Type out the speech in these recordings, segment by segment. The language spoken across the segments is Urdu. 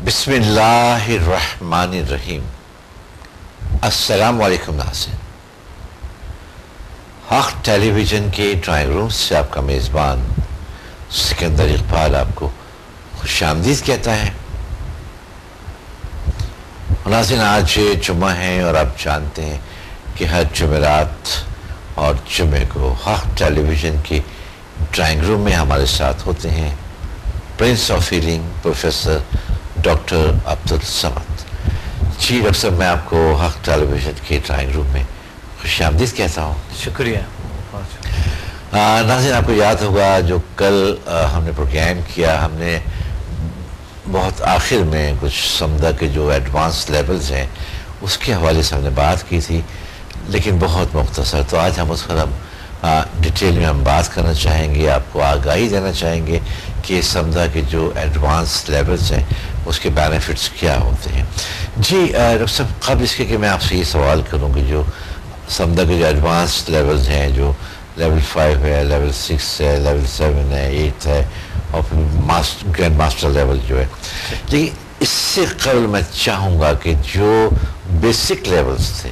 بسم اللہ الرحمن الرحیم. السلام علیکم ناظرین. حق ٹیلی ویژن کے ڈرائنگ روم سے آپ کا میزبان سکندر اقبال آپ کو خوش آمدید کہتا ہے. ناظرین، آج جمعہ ہے اور آپ جانتے ہیں کہ ہر جمعرات اور جمعے کو حق ٹیلی ویژن کے ڈرائنگ روم میں ہمارے ساتھ ہوتے ہیں prince of healing professor doctor Abdul Samad. جی ڈاکٹر صاحب، میں آپ کو حق ٹیلی ویژن کے ڈرائنگ روم میں خوش آمدید کہتا ہوں. شکریہ. ناظرین، آپ کو یاد ہوگا جو کل ہم نے پروگرام کیا، ہم نے بہت آخر میں کچھ سمدہ کے جو ایڈوانس لیولز ہیں اس کے حوالے سے ہم نے بات کی تھی، لیکن بہت مختصر. تو آج ہم اس پر ڈیٹیل میں ہم بات کرنا چاہیں گے، آپ کو آگاہی دینا چاہیں گے کہ سمدہ کے جو ایڈوانس لیولز ہیں اس کے بینیفٹس کیا ہوتے ہیں. جی ڈاکٹر صاحب، قبل اس کے کہ میں آپ سے یہ سوال کروں کہ جو سمدہ کے جو ایڈوانس لیولز ہیں، جو لیول 5 ہے، لیول 6 ہے، لیول 7 ہے، 8 ہے، اور پھر گرینڈ ماسٹر لیول جو ہے، لیکن اس سے قبل میں چاہوں گا کہ جو بیسک لیولز تھے،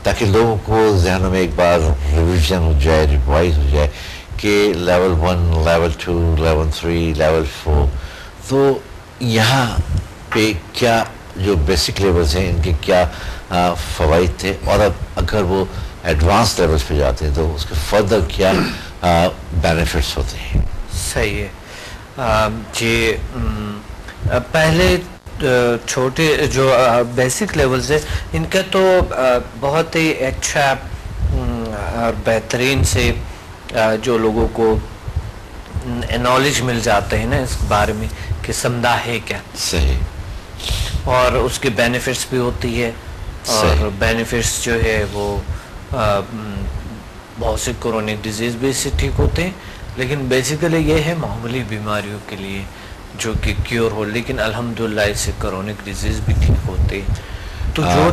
تاکہ لوگوں کو ذہنوں میں ایک بار ریویژن ہو جائے، ریوائز ہو جائے کہ لیول 1، لیول 2، لیول 3، لیول 4، تو یہاں پہ کیا جو بیسک لیولز ہیں ان کے کیا فوائد تھے، اور اب اگر وہ ایڈوانس لیولز پہ جاتے ہیں تو اس کے فردر کیا بینیفٹس ہوتے ہیں. صحیح ہے جی. پہلے چھوٹے جو بیسک لیولز ہیں ان کا تو بہت ہی اچھا اور بہترین سے جو لوگوں کو نالج مل جاتے ہیں نا اس بارے میں کہ سمدہ ہے کیا. صحیح. اور اس کے بینیفٹس بھی ہوتی ہے، اور بینیفٹس جو ہے وہ بہت سے کرونک ڈیزیز بھی اس سے ٹھیک ہوتے ہیں، لیکن بیسیکلی یہ ہے معمولی بیماریوں کے لیے جو کہ کیور ہو، لیکن الحمدللہ اس سے کرونک ڈیزیز بھی ٹھیک ہوتے ہیں. تو جو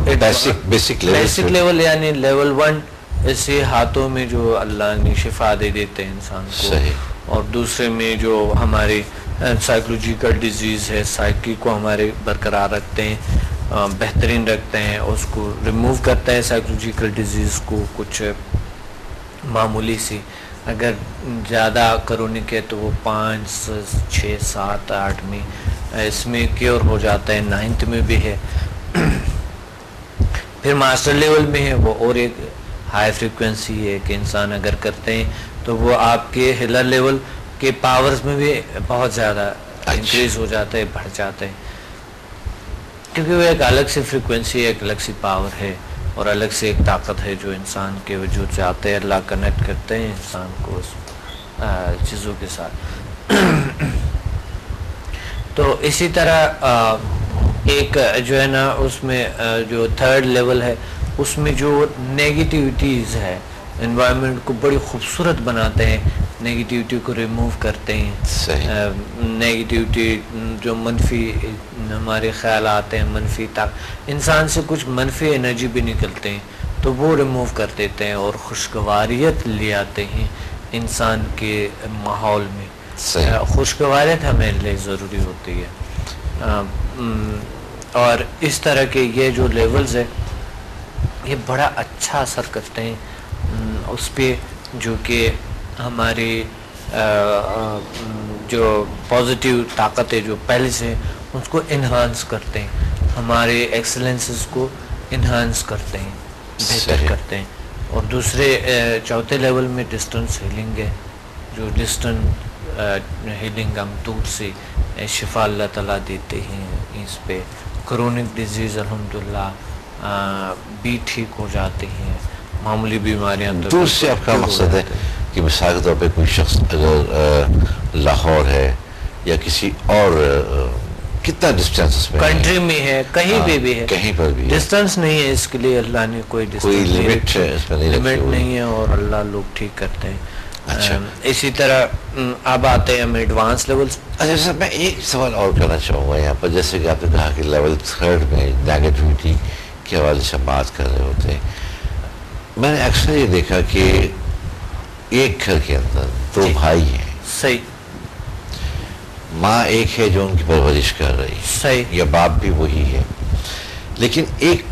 بیسک لیول یعنی لیول 1 ایسے ہاتھوں میں جو اللہ نے شفا دے دیتے ہیں انسان کو، اور دوسرے میں جو ہمارے سائیکولوجیکل ڈیزیز ہے، سائیکی کو ہمارے برقرار رکھتے ہیں، بہترین رکھتے ہیں، اس کو ریموو کرتے ہیں سائیکولوجیکل ڈیزیز کو. کچھ معمولی سی اگر زیادہ کرونک ہے تو وہ 5، 6، 7، 8 میں اس میں کیور ہو جاتا ہے، 9th میں بھی ہے. پھر ماسٹر لیول میں ہے، وہ اور ایک ہائی فریکوینسی ہے کہ انسان اگر کرتے ہیں تو وہ آپ کے ہیلر لیول کے پاورز میں بھی بہت زیادہ انکریز ہو جاتا ہے، بڑھ جاتا ہے، کیونکہ وہ ایک الگ سی فریکوینسی ہے، ایک الگ سی پاور ہے، اور الگ سے ایک طاقت ہے جو انسان کے وجود سے آتے ہیں. اللہ کنیکٹ کرتے ہیں انسان کو اس چیزوں کے ساتھ. تو اسی طرح ایک جو ہے نا اس میں جو 3rd لیول ہے اس میں جو نیگیٹیوٹیز ہے انوائرمنٹ کو بڑی خوبصورت بناتے ہیں، نیگیٹیوٹی کو ریموو کرتے ہیں. نیگیٹیوٹی جو منفی ہمارے خیالات ہیں، منفی انسان سے کچھ منفی انرجی بھی نکلتے ہیں تو وہ ریموو کر دیتے ہیں اور خوشگواریت لے آتے ہیں انسان کے ماحول میں. خوشگواریت ہمیں لیے ضروری ہوتی ہے. اور اس طرح کے یہ جو لیولز ہیں یہ بڑا اچھا اثر کرتے ہیں اس پہ، جو کہ ہماری جو پازیٹیو طاقت ہے جو پہلے سے اس کو انہانس کرتے ہیں، ہمارے ایکسلنسز کو انہانس کرتے ہیں، بہتر کرتے ہیں. اور دوسرے 4تھے لیول میں ڈسٹنس ہیلنگ ہے، جو ڈسٹنس ہیلنگ ہم دور سے شفا اللہ تعالیٰ دیتے ہیں. اس پہ کرونک ڈیزیز الحمدللہ بھی ٹھیک ہو جاتے ہیں، معمولی بیماریاں دور سے. آپ کا مقصد ہے کہ مثال کے طور پہ کوئی شخص اگر لاہور ہے یا کسی اور کتنا ڈسٹینس میں کنٹری میں ہے، کہیں بھی ہے، کہیں پر بھی ڈسٹینس نہیں ہے، اس کے لیے اللہ نے کوئی لمٹ نہیں ہے، اور اللہ لوگ ٹھیک کرتے ہیں. اسی طرح اب آتے ہیں ہم ایڈوانس لیولز. اچھا سر، میں ایک سوال اور کرنا چاہوں گا یہاں پر. جیسے کہ آپ نے کہا کہ لیول 3rd میں نیگیٹیوٹی کے حوالے سے بات کر رہے ہوتے ہیں. میں نے اکثر یہ دیکھا کہ ایک گھر کے اندر 2 بھائی ہیں. صحیح. ماں ایک ہے جو ان کی پرورش کر رہی ہے صحیح، یا باپ بھی وہی ہے، لیکن ایک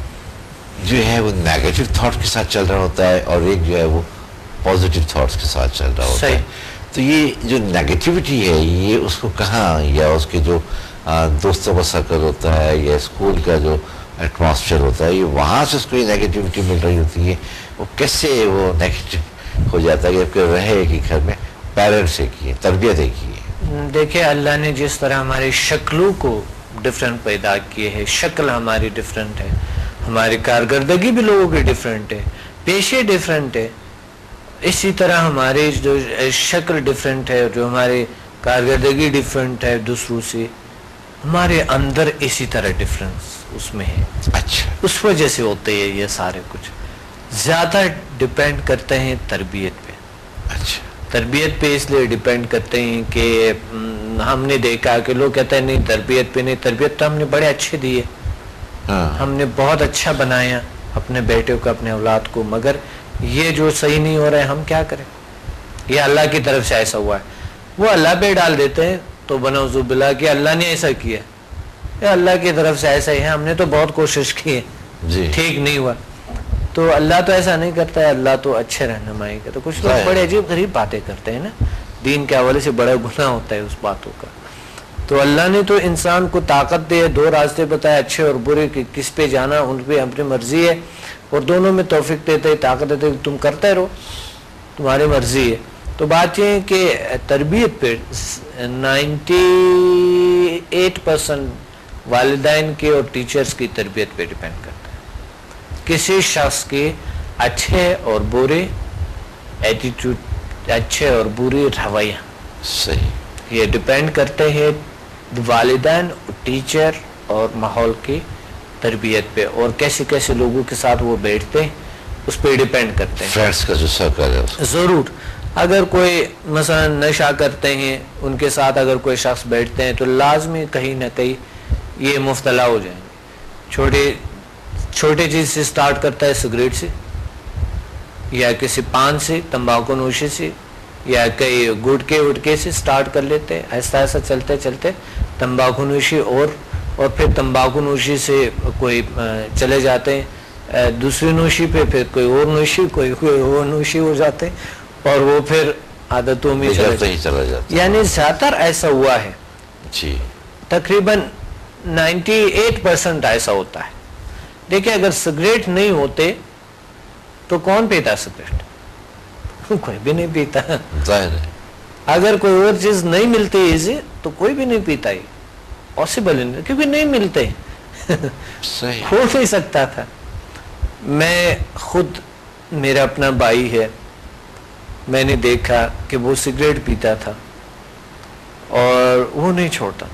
جو ہے وہ نیگیٹو تھاٹ کے ساتھ چل رہا ہوتا ہے اور ایک جو ہے وہ پازیٹیو تھاٹس کے ساتھ چل رہا ہوتا ہے. تو یہ جو نیگیٹیوٹی ہے یہ اس کو کہاں، یا اس کے جو دوستوں کا سرکل ہوتا ہے یا اسکول کا جو ایٹماسفیئر ہوتا ہے، یہ وہاں سے اس کو یہ نیگیٹیوٹی مل رہی ہوتی ہے. وہ کیسے وہ نیگیٹو ہو جاتا ہے جبکہ رہے ایک ہی گھر میں، پیرنٹس ایک ہی ہے، تربیت ایک ہی ہے. دیکھیں اللہ نے جس طرح ہماری شکلوں کو ڈفرینٹ پیدا کیے ہے، شکل ہماری ڈفرینٹ ہے، ہماری کارکردگی بھی لوگوں کی ڈفرینٹ ہے، پیشے ڈفرینٹ ہے، اسی طرح ہماری جو شکل ڈفرینٹ ہے، جو ہماری کارکردگی ڈفرینٹ ہے دوسروں سے، ہمارے اندر اسی طرح ڈفرینس اس میں ہے. اچھا، اس وجہ سے ہوتے ہیں یہ سارے کچھ. زیادہ ڈپینڈ کرتے ہیں تربیت پہ. اچھا، تربیت پہ اس لیے ڈپینڈ کرتے ہیں کہ ہم نے دیکھا کہ لوگ کہتے ہیں نہیں تربیت پہ نہیں، تربیت تو ہم نے بڑے اچھے دیے، ہم نے بہت اچھا بنایا اپنے بیٹے کو، اپنے اولاد کو، مگر یہ جو صحیح نہیں ہو رہا ہے ہم کیا کریں؟ یہ اللہ کی طرف سے ایسا ہوا ہے. وہ اللہ پہ ڈال دیتے ہیں تو بنعوذ باللہ کہ اللہ نے ایسا کیا، یہ اللہ کی طرف سے ایسا ہی ہے، ہم نے تو بہت کوشش کی ہے، ٹھیک نہیں ہوا. تو اللہ تو ایسا نہیں کرتا ہے، اللہ تو اچھے رہنمائی کا. تو کچھ لوگ بڑے عجیب غریب باتیں کرتے ہیں نا، دین کے حوالے سے بڑا گناہ ہوتا ہے اس باتوں کا. تو اللہ نے تو انسان کو طاقت دے، دو راستے بتائے اچھے اور برے، کہ کس پہ جانا ان پہ اپنی مرضی ہے، اور دونوں میں توفیق دیتے، طاقت دیتے، تم کرتے رہو، تمہاری مرضی ہے. تو بات یہ ہے کہ تربیت پہ 98% والدین کے اور ٹیچرز کی تربیت پہ ڈیپینڈ کرتا ہے. کسی شخص کے اچھے اور برے ایٹیٹیوڈ، اچھے اور بری رویہ، صحیح، یہ ڈیپینڈ کرتے ہیں والدین، ٹیچر اور ماحول کی تربیت پہ، اور کیسے کیسے لوگوں کے ساتھ وہ بیٹھتے ہیں اس پہ ڈیپینڈ کرتے ہیں. فرینڈس کا جو سرکل ہے ضرور. اگر کوئی مثلا نشہ کرتے ہیں، ان کے ساتھ اگر کوئی شخص بیٹھتے ہیں تو لازمی کہیں نہ کہیں یہ مبتلا ہو جائیں گے. چھوٹے چیز سے سٹارٹ کرتا ہے، سگریٹ سے یا کسی پان سے، تمباکو نوشی سے، یا کئی گٹکے سے سٹارٹ کر لیتے ہیں. ایسا ایسا چلتے چلتے تمباکو نوشی اور پھر تمباکو نوشی سے کوئی چلے جاتے ہیں دوسری نوشی پہ، پھر کوئی اور نوشی، کوئی اور نوشی ہو جاتے ہیں، اور وہ پھر عادتوں میں چلا جاتا ہے. یعنی زیادہ تر ایسا ہوا ہے جی، تقریباً 98% ایسا ہوتا ہے. دیکھیں اگر سگریٹ نہیں ہوتے تو کون پیتا سگریٹ؟ کوئی بھی نہیں پیتا. ظاہر ہے. اگر کوئی اور چیز نہیں ملتی اسے تو کوئی بھی نہیں پیتا، ہی پاسبل نہیں، کیونکہ نہیں ملتے. ہو نہیں سکتا تھا. میں خود، میرا اپنا بھائی ہے، میں نے دیکھا کہ وہ سگریٹ پیتا تھا اور وہ نہیں چھوڑتا.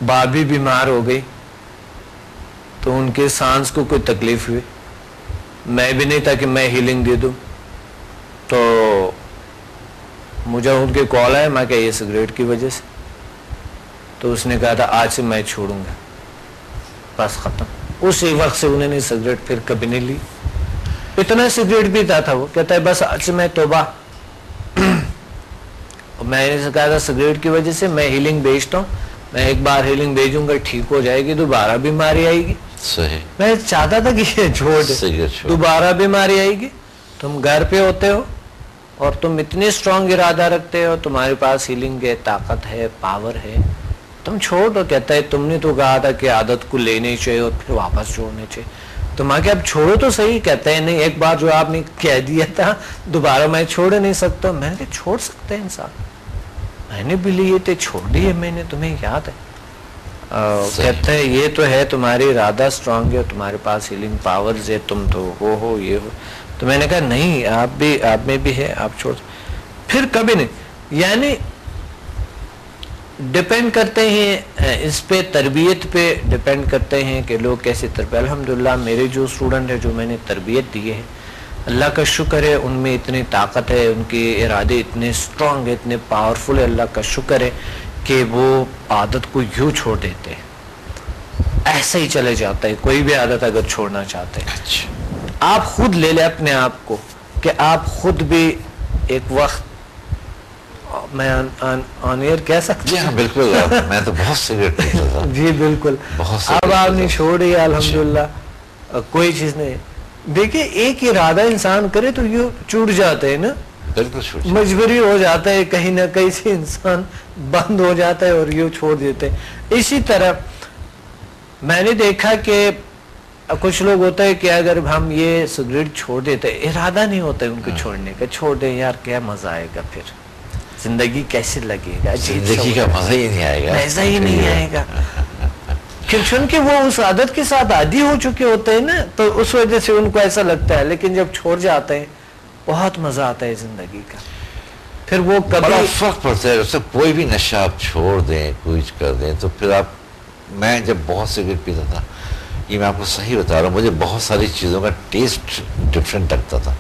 باپ بھی بیمار ہو گئی تو ان کے سانس کو کوئی تکلیف ہوئی، میں بھی نہیں تھا کہ میں ہیلنگ دے دوں. تو مجھے ان کے کال آئے، میں کہا یہ سگریٹ کی وجہ سے. تو اس نے کہا تھا آج سے میں چھوڑوں گا، بس ختم. اسی وقت سے انہوں نے سگریٹ پھر کبھی نہیں لی. اتنا سگریٹ پیتا تھا وہ، کہتا ہے بس آج سے میں توبہ. میں نے کہا تھا سگریٹ کی وجہ سے میں ہیلنگ بھیجتا ہوں، میں ایک بار ہیلنگ بھیجوں گا، ٹھیک ہو جائے گی، دوبارہ بیماری آئے گی. صحیح. میں چاہتا تھا کہ یہ چھوڑ دے، دوبارہ بیماری آئے گی. تم گھر پہ ہوتے ہو اور تم اتنے اسٹرانگ ارادہ رکھتے ہو، تمہارے پاس ہیلنگ ہے، طاقت ہے، پاور ہے، تم چھوڑ دو. کہتا ہے تم نے تو کہا تھا کہ عادت کو لینے چاہیے اور پھر واپس چھوڑنے چاہیے، تم آ کے اب چھوڑو تو صحیح. کہتا ہے نہیں، ایک بار جو آپ نے کہہ دیا تھا دوبارہ میں چھوڑ نہیں سکتا. میں نے کہا چھوڑ سکتے ہیں انسان، میں نے بھی لیے تھے، چھوڑ دیے میں نے، تمہیں یاد ہے. کہتا ہے یہ تو ہے تمہاری ارادہ اسٹرانگ ہے، تمہارے پاس ہیلنگ پاورز ہے، تم تو ہو یہ ہو. تو میں نے کہا نہیں، آپ میں بھی ہے، آپ چھوڑ. پھر کبھی نہیں. یعنی ڈپینڈ کرتے ہیں اس پہ، تربیت پہ ڈپینڈ کرتے ہیں کہ لوگ کیسے تربیت. الحمدللہ میرے جو اسٹوڈنٹ ہیں جو میں نے تربیت دی ہے، اللہ کا شکر ہے، ان میں اتنی طاقت ہے، ان کے ارادے اتنے اسٹرانگ ہے، اتنے پاورفل ہے. اللہ کا شکر ہے کہ وہ عادت کو یوں چھوڑ دیتے ہیں، ایسا ہی چلے جاتا ہے. کوئی بھی عادت اگر چھوڑنا چاہتے ہیں، آپ خود لے لیں اپنے آپ کو کہ آپ خود بھی ایک وقت میں آن ایئر کہہ سکتا جی ہاں بالکل میں تو بہت سگریٹ پیتا تھا جی بالکل. اب آپ نے چھوڑی الحمدللہ, کوئی چیز نہیں. دیکھیں ایک ارادہ انسان کرے تو یہ چھوٹ جاتے ہیں نا, بالکل مجبوری ہو جاتا ہے, کہیں نہ کہیں سے انسان بند ہو جاتا ہے اور یہ چھوڑ دیتے ہیں. اسی طرح میں نے دیکھا کہ کچھ لوگ ہوتا ہے کہ اگر ہم یہ سگریٹ چھوڑ دیتے, ارادہ نہیں ہوتا ہے ان کو چھوڑنے کا, چھوڑ دیں یار کیا مزہ آئے گا, پھر زندگی کیسے لگے گا, زندگی کا مزہ ہی نہیں آئے گا, مزہ ہی نہیں آئے گا. چونکہ وہ اس عادت کے ساتھ عادی ہو چکے ہوتے ہیں نا, تو اس وجہ سے ان کو ایسا لگتا ہے. لیکن جب چھوڑ جاتے ہیں بہت مزہ آتا ہے زندگی کا. پھر وہ بڑا فرق پڑتا ہے. اس سے کوئی بھی نشہ آپ چھوڑ دیں, کچھ کر دیں, تو پھر آپ, میں جب بہت سگریٹ پیتا تھا, یہ میں آپ کو صحیح بتا رہا ہوں, مجھے بہت ساری چیزوں کا ٹیسٹ ڈفرینٹ لگتا تھا.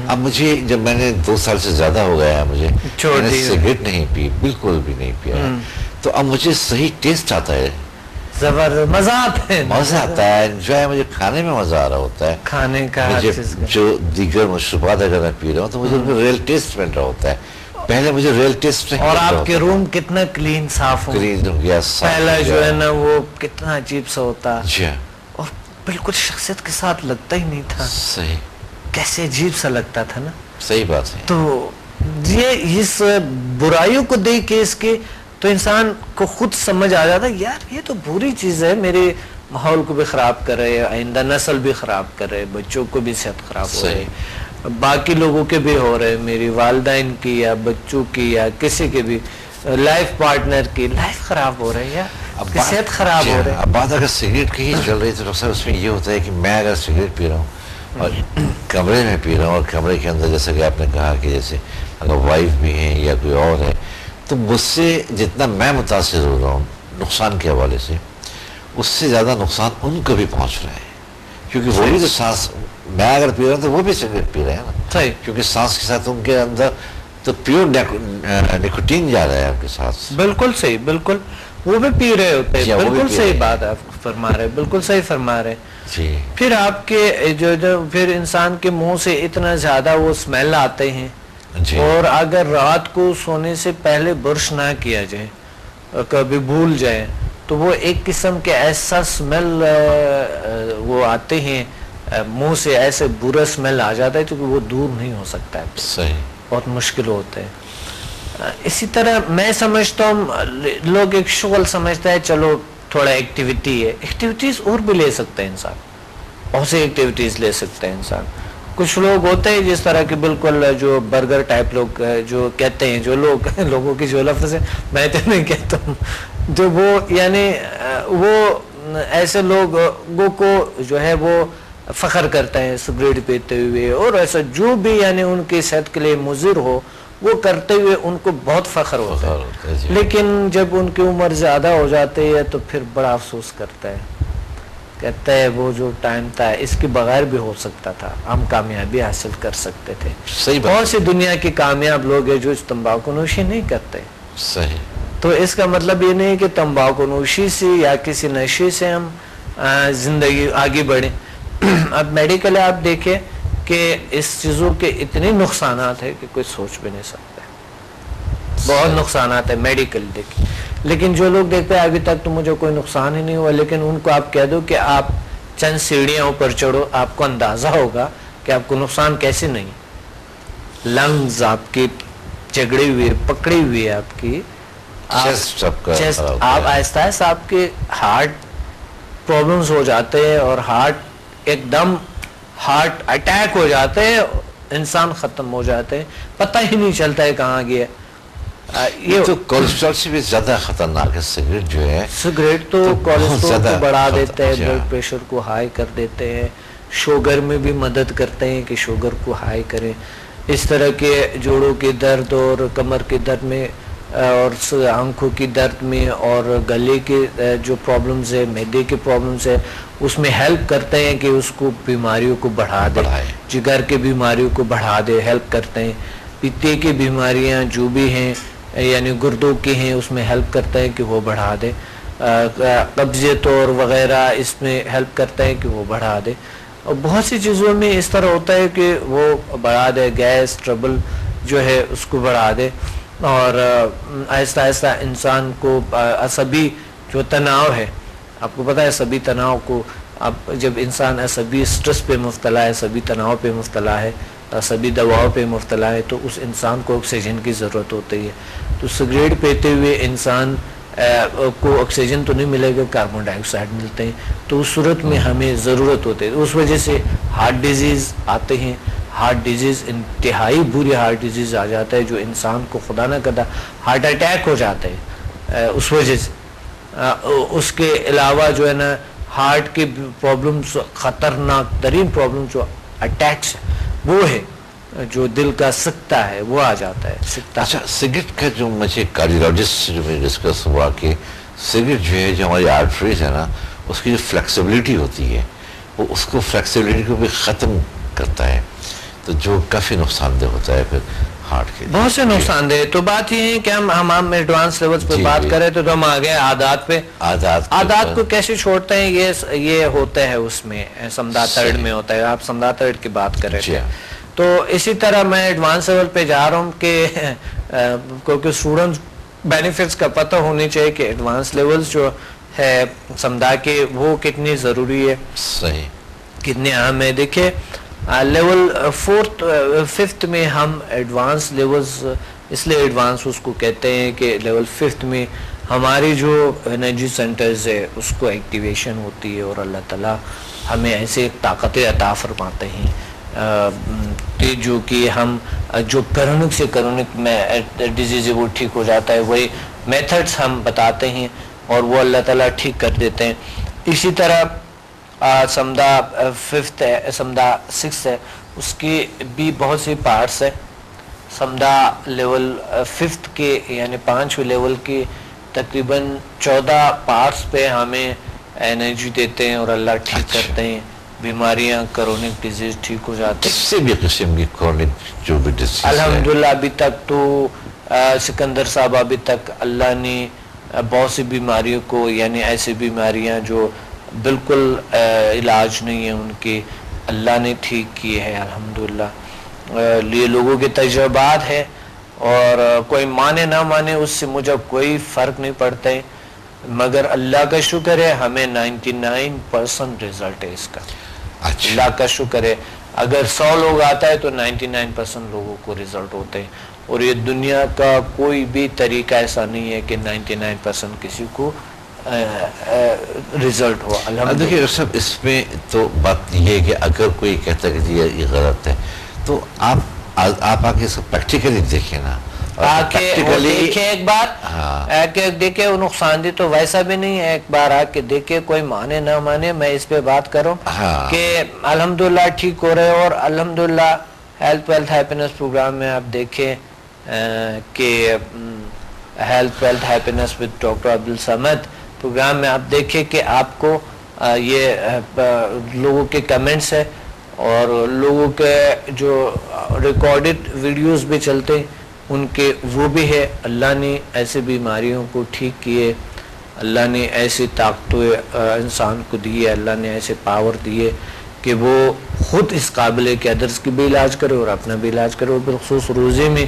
اب مجھے جب میں نے 2 سال سے زیادہ ہو گیا ہے, مجھے میں نے سگریٹ نہیں پی, بالکل بھی نہیں پیا, تو اب مجھے صحیح ٹیسٹ آتا ہے, زبردست مزہ آتا ہے, مزہ آتا ہے, انجوائے, مجھے کھانے میں مزہ آ رہا ہوتا ہے, کھانے کا, جو دیگر مشروبات اگر میں پی رہا ہوں تو مجھے ان کا ریئل ٹیسٹ مل رہا ہوتا ہے. پہلے مجھے ریئل ٹیسٹ نہیں. اور آپ کے روم کتنا کلین صاف ہو, پہلا جو ہے نا وہ کتنا عجیب سا ہوتا, اور بالکل شخصیت کے ساتھ لگتا ہی نہیں تھا. صحیح, کیسے عجیب سا لگتا تھا نا. صحیح بات ہے. تو یہ اس برائیوں کو دیکھ کے اس کے, تو انسان کو خود سمجھ آ جاتا ہے یار یہ تو بری چیز ہے, میرے ماحول کو بھی خراب کر رہے, آئندہ نسل بھی خراب کر رہے, بچوں کو بھی صحت خراب ہو رہے, باقی لوگوں کے بھی ہو رہے, میری والدین کی یا بچوں کی یا کسی کے بھی لائف پارٹنر کی لائف خراب ہو رہی ہے, صحت خراب ہو رہی ہے. اب بات اگر سگریٹ کی ہی چل رہی تو سر اس میں یہ ہوتا ہے کہ میں اگر سگریٹ پی رہا ہوں اور کمرے میں پی رہا ہوں, اور کمرے کے اندر جیسا کہ آپ نے کہا کہ جیسے اگر وائف بھی ہیں یا کوئی اور ہے, تو مجھ سے جتنا میں متاثر ہو رہا ہوں نقصان کے حوالے سے, اس سے زیادہ نقصان ان کو بھی پہنچ رہا ہے, کیونکہ وہ بھی تو سانس, میں اگر پی رہا ہوں تو وہ بھی سگریٹ پی رہے ہیں نا, کیونکہ سانس کے ساتھ ان کے اندر تو پیور نیکوٹین جا رہا ہے آپ کے ساتھ. بالکل صحیح, بالکل وہ بھی پی رہے ہوتے ہیں, بالکل صحیح بات آپ فرما رہے, بالکل صحیح فرما رہے. جی پھر آپ کے جو پھر انسان کے منہ سے اتنا زیادہ وہ اسمیل آتے ہیں, اور اگر رات کو سونے سے پہلے برش نہ کیا جائے, کبھی بھول جائے, تو وہ ایک قسم کے ایسا اسمیل وہ آتے ہیں منہ سے, ایسے برا اسمیل آ جاتا ہے کیونکہ وہ دور نہیں ہو سکتا ہے. صحیح, بہت مشکل ہوتا ہے. اسی طرح میں سمجھتا ہوں لوگ ایک شغل سمجھتا ہے, چلو تھوڑا ایکٹیویٹی ہے, ایکٹیویٹیز اور بھی لے سکتا ہے انسان, بہت سی ایکٹیویٹیز لے سکتا ہے انسان. کچھ لوگ ہوتے ہیں جس طرح کے بالکل جو برگر ٹائپ لوگ جو کہتے ہیں, جو لوگ لوگوں کی جو لفظ ہے میں تو نہیں کہتا ہوں, جو وہ یعنی وہ ایسے لوگوں کو جو ہے وہ فخر کرتا ہے سگریٹ پیتے ہوئے, اور ایسا جو بھی یعنی ان کی صحت کے لیے مضر ہو وہ کرتے ہوئے ان کو بہت فخر ہوتا ہے. لیکن جب ان کی عمر زیادہ ہو جاتی ہے تو پھر بڑا افسوس کرتا ہے, کہتا ہے وہ جو ٹائم تھا اس کے بغیر بھی ہو سکتا تھا, ہم کامیابی حاصل کر سکتے تھے. بہت سی دنیا کے کامیاب لوگ ہیں جو اس تمباکو نوشی نہیں کرتے. صحیح. تو اس کا مطلب یہ نہیں کہ تمباکو نوشی سے یا کسی نشے سے ہم زندگی آگے بڑھیں. اب میڈیکل آپ دیکھیں کہ اس چیزوں کے اتنے نقصانات ہیں کہ کوئی سوچ بھی نہیں سکتا, بہت نقصانات ہیں میڈیکل دیکھیں. لیکن جو لوگ دیکھتے ہیں ابھی تک تو مجھے کوئی نقصان ہی نہیں ہوا, لیکن ان کو آپ کہہ دو کہ آپ چند سیڑھیاں اوپر چڑھو, آپ کو اندازہ ہوگا کہ آپ کو نقصان کیسے نہیں. لنگز آپ کی جگڑی ہوئی, پکڑی ہوئی ہے آپ کی, چیسٹ, آپ آہستہ آہستہ آپ کے ہارٹ پرابلمز ہو جاتے ہیں, اور ہارٹ ایک دم ہارٹ اٹیک ہو جاتے ہیں, انسان ختم ہو جاتے ہیں, پتہ ہی نہیں چلتا ہے کہاں گیا. یہ تو کولیسٹرول سے بھی زیادہ خطرناک ہے سگریٹ جو ہے. سگریٹ تو کولیسٹرول کو بڑھا دیتے ہیں, بلڈ پریشر کو ہائی کر دیتے ہیں, شوگر میں بھی مدد کرتے ہیں کہ شوگر کو ہائی کریں. اس طرح کے جوڑوں کے درد اور کمر کے درد میں, اور آنکھوں کی درد میں, اور گلے کے جو پرابلمز ہے, معدے کے پرابلمز ہے, اس میں ہیلپ کرتے ہیں کہ اس کو بیماریوں کو بڑھا دے, جگر کے بیماریوں کو بڑھا دے, ہیلپ کرتے ہیں. پیتے کی بیماریاں جو بھی ہیں یعنی گردوں کی ہیں اس میں ہیلپ کرتا ہے کہ وہ بڑھا دے. قبضیت اور وغیرہ اس میں ہیلپ کرتا ہے کہ وہ بڑھا دے. اور بہت سی چیزوں میں اس طرح ہوتا ہے کہ وہ بڑھا دے, گیس ٹربل جو ہے اس کو بڑھا دے. اور آہستہ آہستہ انسان کو عصبی جو تناؤ ہے، آپ کو پتہ ہے عصبی تناؤ کو، اب جب انسان عصبی سٹرس پہ مبتلا ہے، عصبی تناؤ پہ مبتلا ہے، عصبی دباؤ پہ مبتلا ہے، تو اس انسان کو آکسیجن کی ضرورت ہوتی ہے. تو سگریٹ پیتے ہوئے انسان کو آکسیجن تو نہیں ملے گا، کاربن ڈائی آکسائڈ ملتے ہیں، تو اس صورت میں ہمیں ضرورت ہوتی ہے. اس وجہ سے ہارٹ ڈیزیز آتے ہیں. ہارٹ ڈیزیز انتہائی بری ہارٹ ڈیزیز آ جاتا ہے جو انسان کو خدا نہ کرتا ہارٹ اٹیک ہو جاتا ہے اس وجہ سے. اس کے علاوہ جو ہے نا ہارٹ کے پرابلمس، خطرناک ترین پرابلم جو اٹیکس وہ ہے، جو دل کا سکتہ ہے وہ آ جاتا ہے. سکتہ. اچھا، سگریٹ کا جو مجھے کارڈیولوجسٹ سے جو میں ڈسکس ہوا کہ سگریٹ جو ہے، جو ہماری آرٹریز ہے نا، اس کی جو فلیکسیبلٹی ہوتی ہے وہ اس کو فلیکسیبلٹی کو بھی ختم کرتا ہے، تو جو کافی نقصان دہ ہوتا ہے پھر ہارٹ کے لیے. بہت سے نقصان دہ. تو بات یہ ہے کہ ہم ایڈوانس لیولز پہ بات کریں تو ہم آ گئے عادات پہ. عادات کو کیسے چھوڑتے ہیں، یہ ہوتا ہے اس میں سمدھا تھرڈ میں ہوتا ہے. آپ سمدھا تھرڈ کی بات کر رہے تھے. تو اسی طرح میں ایڈوانس لیول پہ جا رہا ہوں کہ کیونکہ اسٹوڈنٹس بینیفٹس کا پتہ ہونی چاہیے کہ ایڈوانس لیولز جو ہے سمدھا کے وہ کتنی ضروری ہے، صحیح کتنے اہم ہے. دیکھیں لیول 5th میں ہم ایڈوانس لیولز اس لیے ایڈوانس اس کو کہتے ہیں کہ لیول 5th میں ہماری جو انرجی سینٹرز ہے اس کو ایکٹیویشن ہوتی ہے اور اللہ تعالیٰ ہمیں ایسے ایک طاقت عطا فرماتے ہیں جو کہ ہم جو کرونک سے کرونک میں ڈیزیز وہ ٹھیک ہو جاتا ہے، وہی میتھڈس ہم بتاتے ہیں اور وہ اللہ تعالیٰ ٹھیک کر دیتے ہیں. اسی طرح سمدھا 5th ہے، سمدھا 6 ہے، اس کی بھی بہت سی پارٹس ہیں. سمدھا لیول 5th کے یعنی 5ویں لیول کی تقریباً 14 پارٹس پہ ہمیں انرجی دیتے ہیں اور اللہ ٹھیک کرتے ہیں. بیماریاں کرونک ڈیزیز ٹھیک ہو جاتے ہیں، کسی بھی قسم کی کرونک جو بھی ڈیزیز. الحمدللہ ابھی تک تو سکندر صاحب ابھی تک اللہ نے بہت سی بیماریوں کو، یعنی ایسی بیماریاں جو بالکل علاج نہیں ہے ان کے، اللہ نے ٹھیک کیے ہیں الحمدللہ. یہ لوگوں کے تجربات ہے اور کوئی مانے نہ مانے اس سے مجھے کوئی فرق نہیں پڑتا ہے، مگر اللہ کا شکر ہے ہمیں 99% رزلٹ ہے اس کا. اللہ کا شکر ہے. اگر 100 لوگ آتا ہے تو 99% لوگوں کو رزلٹ ہوتے ہیں، اور یہ دنیا کا کوئی بھی طریقہ ایسا نہیں ہے کہ 99% کسی کو رزلٹ ہو. دیکھیے سب اس میں تو بات یہ ہے کہ اگر کوئی کہتا ہے کہ یہ غلط ہے تو آپ آ کے اس کو پریکٹیکلی دیکھیں نا، دیکھیں ایک بار دیکھیں. وہ نقصان دہ تو ویسا بھی نہیں ہے، ایک بار آ کے دیکھیں، کوئی مانے نہ مانے میں اس پہ بات کروں کہ الحمدللہ ٹھیک ہو رہے. اور الحمدللہ ہیلتھ ویلتھ ہیپینس پروگرام میں آپ دیکھیں کہ health wealth happiness with doctor Abdul Samad programme میں آپ دیکھیں کہ آپ کو یہ لوگوں کے کمنٹس ہے اور لوگوں کے جو ریکارڈڈ ویڈیوز بھی چلتے ان کے وہ بھی ہے. اللہ نے ایسے بیماریوں کو ٹھیک کیے، اللہ نے ایسی طاقتیں انسان کو دی ہے، اللہ نے ایسے پاور دیے کہ وہ خود اس قابل ہے کہ ادرس کی بھی علاج کرے اور اپنا بھی علاج کرے. اور بالخصوص روزے میں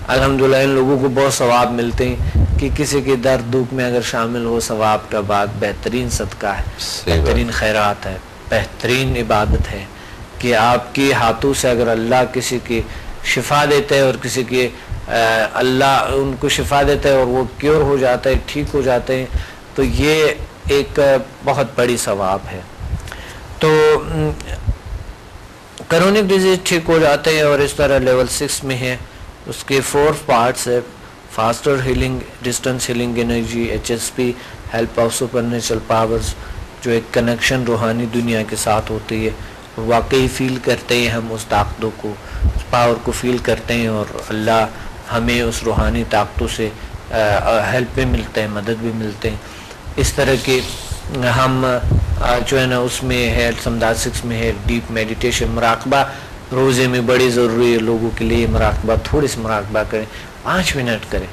الحمدللہ ان لوگوں کو بہت ثواب ملتے ہیں کہ کسی کے درد دکھ میں اگر شامل ہو، ثواب کا بات بہترین صدقہ ہے، بہترین خیرات ہے، بہترین عبادت ہے کہ آپ کے ہاتھوں سے اگر اللہ کسی کی شفا دیتے ہے اور کسی کی اللہ ان کو شفا دیتا ہے اور وہ کیور ہو جاتا ہے، ٹھیک ہو جاتے ہیں، تو یہ ایک بہت بڑی ثواب ہے. تو کرونک ڈیزیز ٹھیک ہو جاتے ہیں. اور اس طرح لیول 6 میں ہے، اس کے 4 پارٹس ہے: faster healing, distance healing energy, HSP help of super natural powers, جو ایک کنیکشن روحانی دنیا کے ساتھ ہوتی ہے. واقعی فیل کرتے ہیں ہم اس طاقتوں کو، اس پاور کو فیل کرتے ہیں اور اللہ ہمیں اس روحانی طاقتوں سے ہیلپ بھی ملتے ہیں، مدد بھی ملتے ہیں. اس طرح کے ہم جو ہے نا اس میں ہے سمدھا 6 میں ہے ڈیپ میڈیٹیشن، مراقبہ روزے میں بڑی ضروری ہے لوگوں کے لیے. مراقبہ تھوڑی سی مراقبہ کریں، 5 منٹ کریں،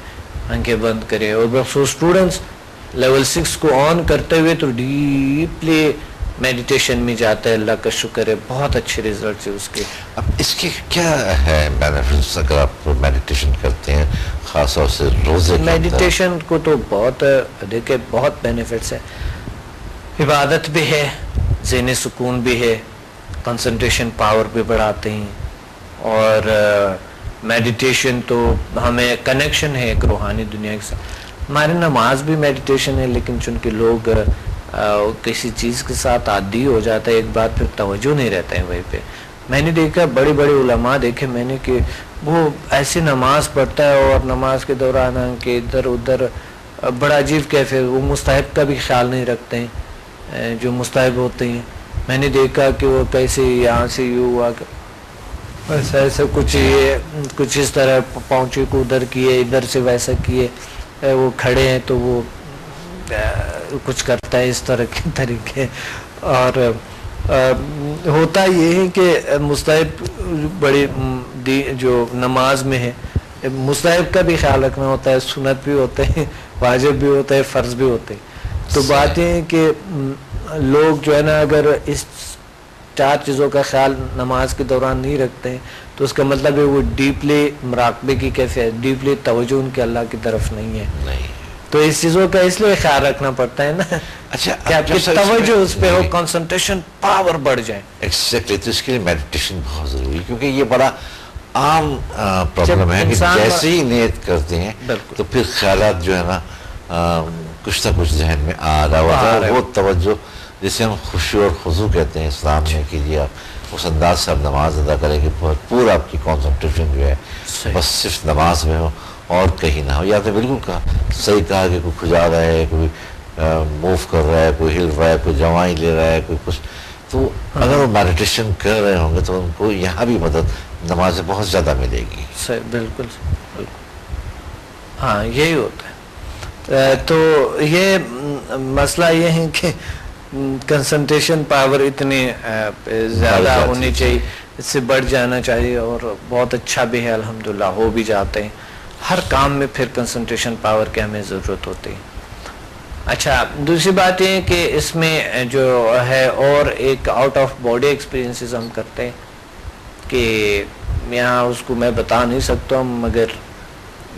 آنکھیں بند کریں. اور بخصوص اسٹوڈنٹس لیول 6 کو آن کرتے ہوئے تو ڈیپلی میڈیٹیشن میں جاتا ہے. اللہ کا شکر ہے بہت اچھے ریزلٹس ہیں اس کے. اب اس کے کیا ہے بینیفٹس اگر آپ میڈیٹیشن کرتے ہیں، خاص طور سے روزے کے اندر؟ میڈیٹیشن کو تو بہت دیکھیں بہت بینیفٹس ہے، عبادت بھی ہے، ذہنی سکون بھی ہے، کنسنٹریشن پاور بھی بڑھاتے ہیں، اور میڈیٹیشن تو ہمیں کنیکشن ہے ایک روحانی دنیا کے ساتھ. ہماری نماز بھی میڈیٹیشن ہے، لیکن چونکہ لوگ کسی چیز کے ساتھ عادی ہو جاتا ہے ایک بات، پھر توجہ نہیں رہتا ہے وہیں پہ. میں نے دیکھا بڑے بڑے علماء دیکھے میں نے کہ وہ ایسی نماز پڑھتا ہے اور نماز کے دوران کہ ادھر ادھر بڑا عجیب کیفے، وہ مستحب کا بھی خیال نہیں رکھتے ہیں جو مستحب ہوتے ہیں. میں نے دیکھا کہ وہ کیسے یہاں سے یوں ہوا ایسا ایسا کچھ اس طرح پہنچے کو ادھر کیے، ادھر سے ویسا کیے، وہ کھڑے ہیں تو وہ کچھ کرتا ہے اس طرح کے طریقے. اور ہوتا یہ ہے کہ مستحب بڑی جو نماز میں ہے مستحب کا بھی خیال رکھنا ہوتا ہے، سنت بھی ہوتے ہیں، واجب بھی ہوتا ہے، فرض بھی ہوتے ہیں. تو بات یہ ہے کہ لوگ جو ہے نا اگر اس 4 چیزوں کا خیال نماز کے دوران نہیں رکھتے ہیں تو اس کا مطلب ہے وہ ڈیپلی مراقبے کی کیفیت، ڈیپلی توجہ ان کے اللہ کی طرف نہیں ہے. تو اس چیزوں کا اس لیے خیال رکھنا پڑتا ہے نا. اچھا کہ آپ کی توجہ اس پہ ہو، کنسنٹریشن پاور بڑھ جائے. ایگزیکٹلی. تو اس کے لیے میڈیٹیشن بہت ضروری ہے، کیونکہ یہ بڑا عام پرابلم ہے کہ جیسے ہی نیت کرتے ہیں تو پھر خیالات جو ہے نا کچھ نہ کچھ ذہن میں آ رہا ہوتا ہے. وہ توجہ جسے ہم خشوع اور خضوع کہتے ہیں اسلام میں، کیجیے آپ اس انداز سے آپ نماز ادا کریں کہ پورا آپ کی کنسنٹریشن جو ہے بس صرف نماز میں ہو اور کہیں نہ ہو. یا تو بالکل کہا صحیح کہا کہ کوئی کھجا رہا ہے، کوئی موو کر رہا ہے، کوئی ہل رہا ہے، کوئی جوائیں لے رہا ہے، کوئی کچھ. تو اگر وہ میڈیٹیشن کر رہے ہوں گے تو ان کو یہاں بھی مدد نماز سے بہت زیادہ ملے گی. بالکل بالکل ہاں یہی ہوتا ہے. تو یہ مسئلہ یہ ہے کہ کنسنٹریشن پاور اتنی زیادہ ہونی چاہیے، اس سے بڑھ جانا چاہیے، اور بہت اچھا بھی ہے الحمدللہ، ہو بھی جاتے ہیں. ہر کام میں پھر کنسنٹریشن پاور کی ہمیں ضرورت ہوتی ہے. اچھا دوسری بات یہ ہے کہ اس میں جو ہے اور ایک آؤٹ آف باڈی ایکسپیرینسز ہم کرتے ہیں کہ یہاں اس کو میں بتا نہیں سکتا ہوں، مگر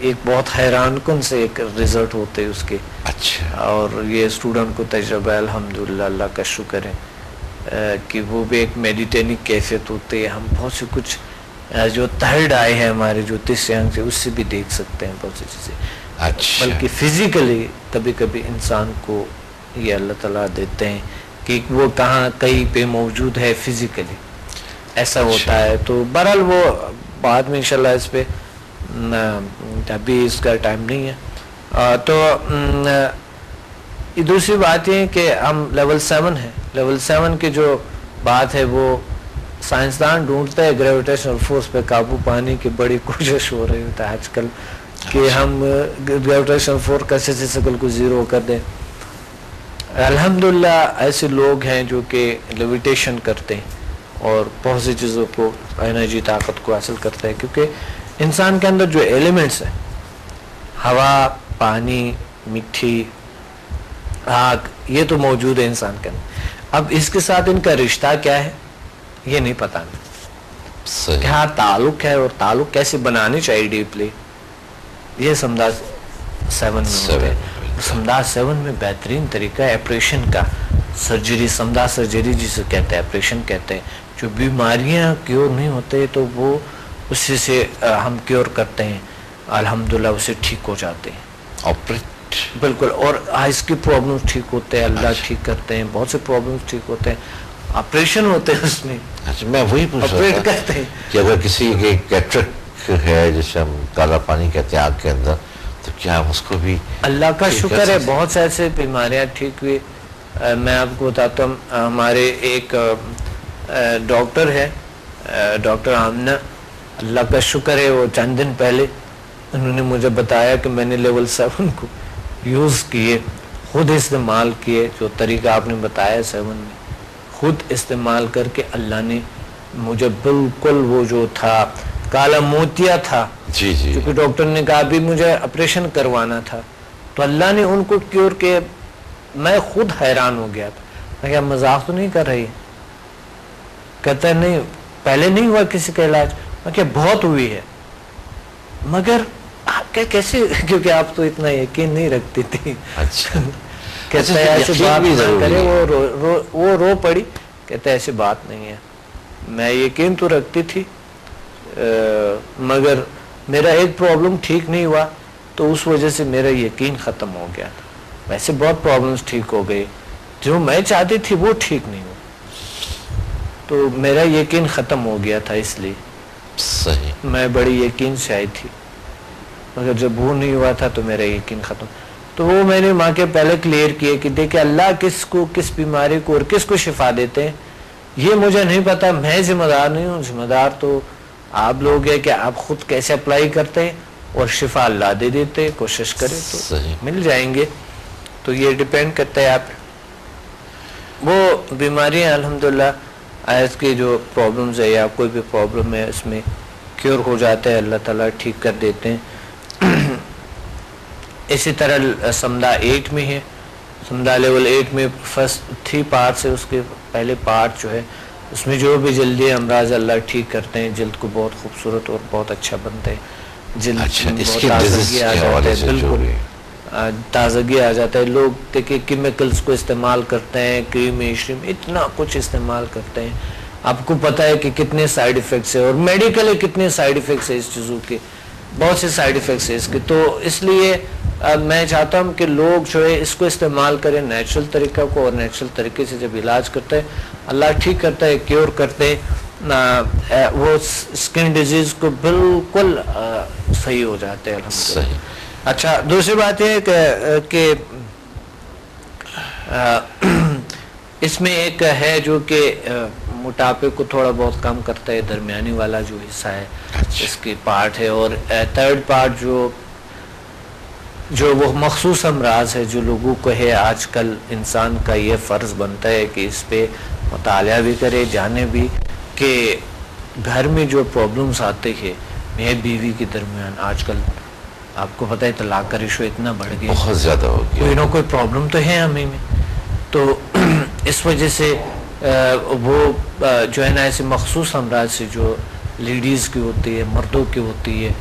ایک بہت حیران کن سے ایک رزلٹ ہوتے اس کے. اچھا. اور یہ اسٹوڈنٹ کو تجربہ ہے الحمدللہ، اللہ کا شکر ہے کہ وہ بھی ایک میڈیٹیٹنگ کیفیت ہوتی ہے. ہم بہت سے کچھ جو تھرڈ آئے ہیں ہمارے جو تیسرے آنکھ سے، اس سے بھی دیکھ سکتے ہیں بہت سی چیزیں. اچھا. بلکہ فزیکلی کبھی کبھی انسان کو یہ اللہ تعالیٰ دیتے ہیں کہ وہ کہاں کہیں پہ موجود ہے فزیکلی، ایسا ہوتا ہے. تو بہرحال وہ بعد میں انشاءاللہ اس پہ، ابھی اس کا ٹائم نہیں ہے. تو دوسری بات یہ کہ ہم لیول 7 ہے، لیول 7 کی جو بات ہے وہ سائنسدان ڈھونڈتے ہیں گریویٹیشنل فورس پہ قابو پانے کی بڑی کوشش ہو رہی ہوتا ہے آج کل کہ ہم گریویٹیشنل فورس کا سیکل کو زیرو کر دیں. الحمدللہ ایسے لوگ ہیں جو کہ لیویٹیشن کرتے ہیں اور بہت سی چیزوں کو، انرجی طاقت کو حاصل کرتے ہیں، کیونکہ انسان کے اندر جو ایلیمنٹس ہیں، ہوا، پانی، مٹی، آگ، یہ تو موجود ہے انسان کے اندر. اب اس کے ساتھ ان کا رشتہ کیا ہے یہ نہیں پتا، کیا تعلق ہے اور تعلق کیسے بنانی چاہیے ڈیپلی، یہ سمداز 7 میں ہوتے ہیں. سمداز 7 میں بہترین طریقہ ہے آپریشن کا، سرجری، سمداز سرجری جسے کہتے ہیں، آپریشن کہتے ہیں. جو بیماریاں کیور نہیں ہوتے تو وہ اسی سے ہم کیور کرتے ہیں، الحمدللہ اسے ٹھیک ہو جاتے ہیں. بالکل. اور آئز کی پرابلمس ٹھیک ہوتے ہیں، اللہ ٹھیک کرتے ہیں. بہت سے پرابلمس ٹھیک ہوتے ہیں، آپریشن ہوتے ہیں اس میں. میں وہی پوچھ رہا تھا کہ اگر کسی کے کیٹرک ہے جسے ہم کالا پانی کہتے ہیں آنکھ کے اندر، تو کیا اس کو بھی؟ اللہ کا شکر ہے بہت سے ایسے بیماریاں ٹھیک ہوئی. میں آپ کو بتاتا ہوں، ہمارے ایک ڈاکٹر ہے، ڈاکٹر آمنہ، اللہ کا شکر ہے وہ چند دن پہلے انہوں نے مجھے بتایا کہ میں نے لیول 7 کو یوز کیے، خود استعمال کیے، جو طریقہ آپ نے بتایا 7 میں خود استعمال کر کے اللہ نے مجھے بالکل وہ جو تھا کالا موتیا تھا، جی جی، کیونکہ ڈاکٹر نے کہا ابھی مجھے آپریشن کروانا تھا، تو اللہ نے ان کو کیور کے. میں خود حیران ہو گیا تھا، میں کہا مذاق تو نہیں کر رہی؟ کہتا ہے نہیں پہلے نہیں ہوا کسی کا علاج. میں کہا بہت ہوئی ہے، مگر آپ کہ کیسے, کیونکہ آپ تو اتنا یقین نہیں رکھتی تھی. اچھا کہتا ہے ایسی بات نہ کرے, وہ رو پڑی. کہتا ہے ایسی بات نہیں ہے, میں یقین تو رکھتی تھی مگر میرا ایک پرابلم ٹھیک نہیں ہوا تو اس وجہ سے میرا یقین ختم ہو گیا. ویسے بہت پرابلمس ٹھیک ہو گئے, جو میں چاہتی تھی وہ ٹھیک نہیں ہوا, تو میرا یقین ختم ہو گیا تھا, اس لیے صحیح میں بڑی یقین سے آئی تھی, مگر جب وہ نہیں ہوا تھا تو میرا یقین ختم. تو وہ میں نے ماں کے پہلے کلیئر کیے کہ دیکھیں اللہ کس کو کس بیماری کو اور کس کو شفا دیتے ہیں یہ مجھے نہیں پتا, میں ذمہ دار نہیں ہوں, ذمہ دار تو آپ لوگ ہیں کہ آپ خود کیسے اپلائی کرتے ہیں اور شفا اللہ دے دیتے ہیں, کوشش کریں تو مل جائیں گے. تو یہ ڈیپینڈ کرتا ہے آپ. وہ بیماریاں الحمدللہ آیت کی جو پرابلمز ہے یا کوئی بھی پرابلم ہے اس میں کیور ہو جاتا ہے, اللہ تعالیٰ ٹھیک کر دیتے ہیں. اسی طرح سمدہ 8 میں ہے, سمدہ لیول 8 میں فرسٹ 3 پارٹس ہے, اس کے پہلے پارٹ جو ہے اس میں جو بھی جلدی امراض اللہ ٹھیک کرتے ہیں, جلد کو بہت خوبصورت اور بہت اچھا بنتا ہے, جلد بہت تازگی آ جاتا ہے, بالکل تازگی آ جاتا ہے. لوگ دیکھیں کیمیکلز کو استعمال کرتے ہیں, کریم شریم اتنا کچھ استعمال کرتے ہیں, آپ کو پتہ ہے کہ کتنے سائیڈ ایفیکٹس ہیں, اور میڈیکلی کتنے سائیڈ ایفیکٹس ہیں اس چیزوں کے, بہت سے سائیڈ ایفیکٹس ہیں اس کے. تو اس لیے میں چاہتا ہوں کہ لوگ جو ہے اس کو استعمال کریں, نیچرل طریقہ کو, اور نیچرل طریقے سے جب علاج کرتے ہیں اللہ ٹھیک کرتا ہے, کیور کرتے ہیں, وہ اسکن ڈیزیز کو بالکل صحیح ہو جاتے ہیں الحمدللہ. اچھا دوسری بات یہ کہ اس میں ایک ہے جو کہ موٹاپے کو تھوڑا بہت کم کرتا ہے, درمیانی والا جو حصہ ہے اس کی پارٹ ہے. اور تھرڈ پارٹ جو وہ مخصوص امراض ہے جو لوگوں کو ہے, آج کل انسان کا یہ فرض بنتا ہے کہ اس پہ مطالعہ بھی کرے, جانے بھی کہ گھر میں جو پرابلمس آتے ہیں میاں بیوی کے درمیان, آج کل آپ کو پتہ ہے طلاق کا ریشو اتنا بڑھ گیا, بہت زیادہ ہو گیا, کوئی نہ کوئی پرابلم تو ہے ہمیں میں. تو اس وجہ سے وہ جو ہے نا ایسے مخصوص امراض سے جو لیڈیز کی ہوتی ہے, مردوں کی ہوتی ہے,